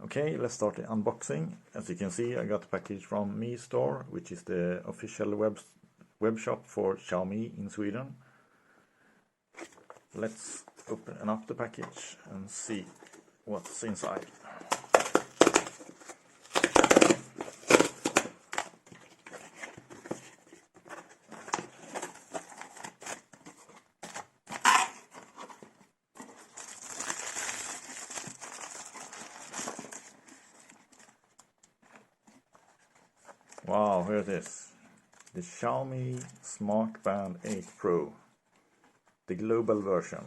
Okay, let's start the unboxing. As you can see, I got a package from Mi Store, which is the official web shop for Xiaomi in Sweden. Let's open up the package and see what's inside. Wow, here it is. The Xiaomi Smart Band 8 Pro. The global version.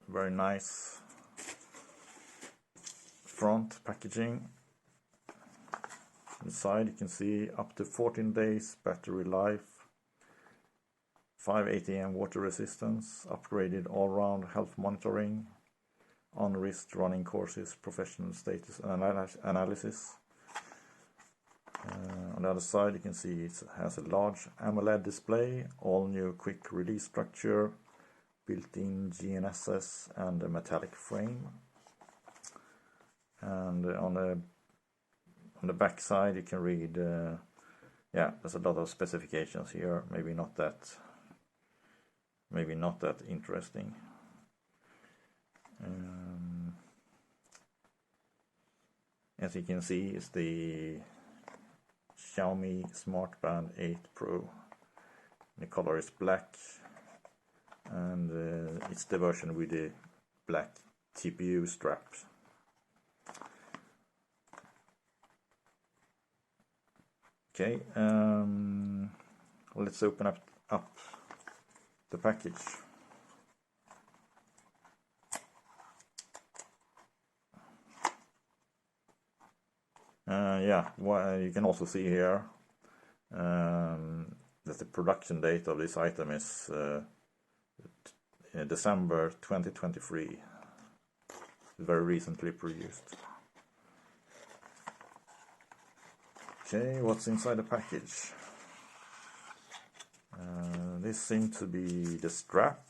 Very nice front packaging. Inside you can see up to 14 days battery life, 580 AM water resistance, upgraded all-round health monitoring, on-wrist running courses, professional status analysis. On the other side you can see it has a large AMOLED display, all new quick release structure, built-in GNSS and a metallic frame. And on the back side you can read, there's a lot of specifications here, maybe not that interesting. As you can see, it's the Xiaomi Smart Band 8 Pro. The color is black, and it's the version with the black TPU strap. Okay, let's open up the package. You can also see here that the production date of this item is December 2023. Very recently produced. Okay, what's inside the package? This seems to be the strap.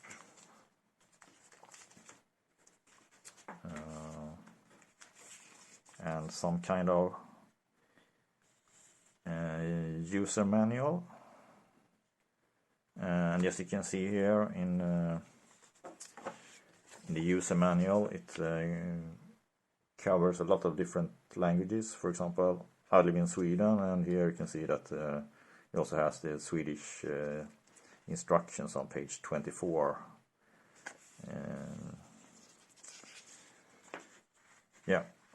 And some kind of user manual, and as you can see here in the user manual, it covers a lot of different languages. For example, I live in Sweden, and here you can see that it also has the Swedish instructions on page 24.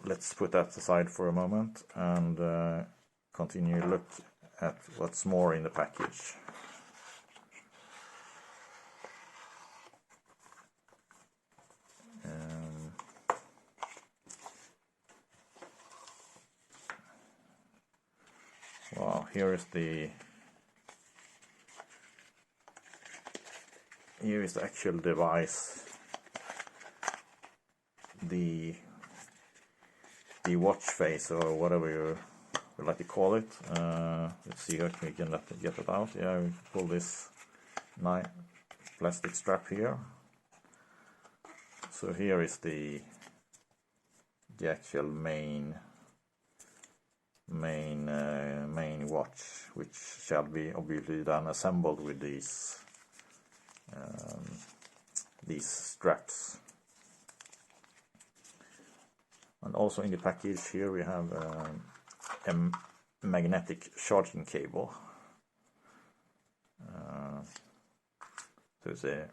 Let's put that aside for a moment and continue to look at what's more in the package. Wow, here is the actual device, the watch face, or whatever you would like to call it. Let's see if we can get it out. Yeah, we pull this nice plastic strap here. So here is the actual main watch, which shall be obviously then assembled with these straps. And also in the package here we have a magnetic charging cable. There's a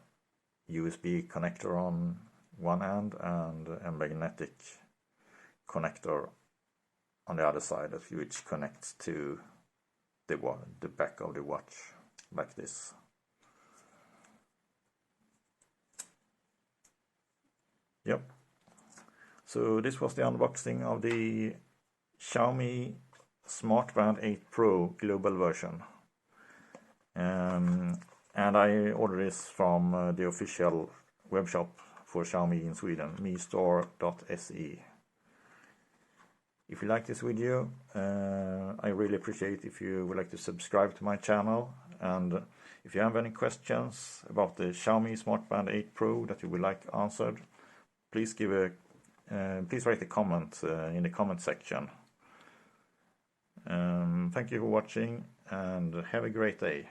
USB connector on one end and a magnetic connector on the other side, which connects to the back of the watch, like this. Yep. So this was the unboxing of the Xiaomi Smart Band 8 Pro global version. And I ordered this from the official webshop for Xiaomi in Sweden, mistore.se. If you like this video, I really appreciate if you would like to subscribe to my channel, and if you have any questions about the Xiaomi Smart Band 8 Pro that you would like answered, please please write a comment in the comment section. Thank you for watching and have a great day.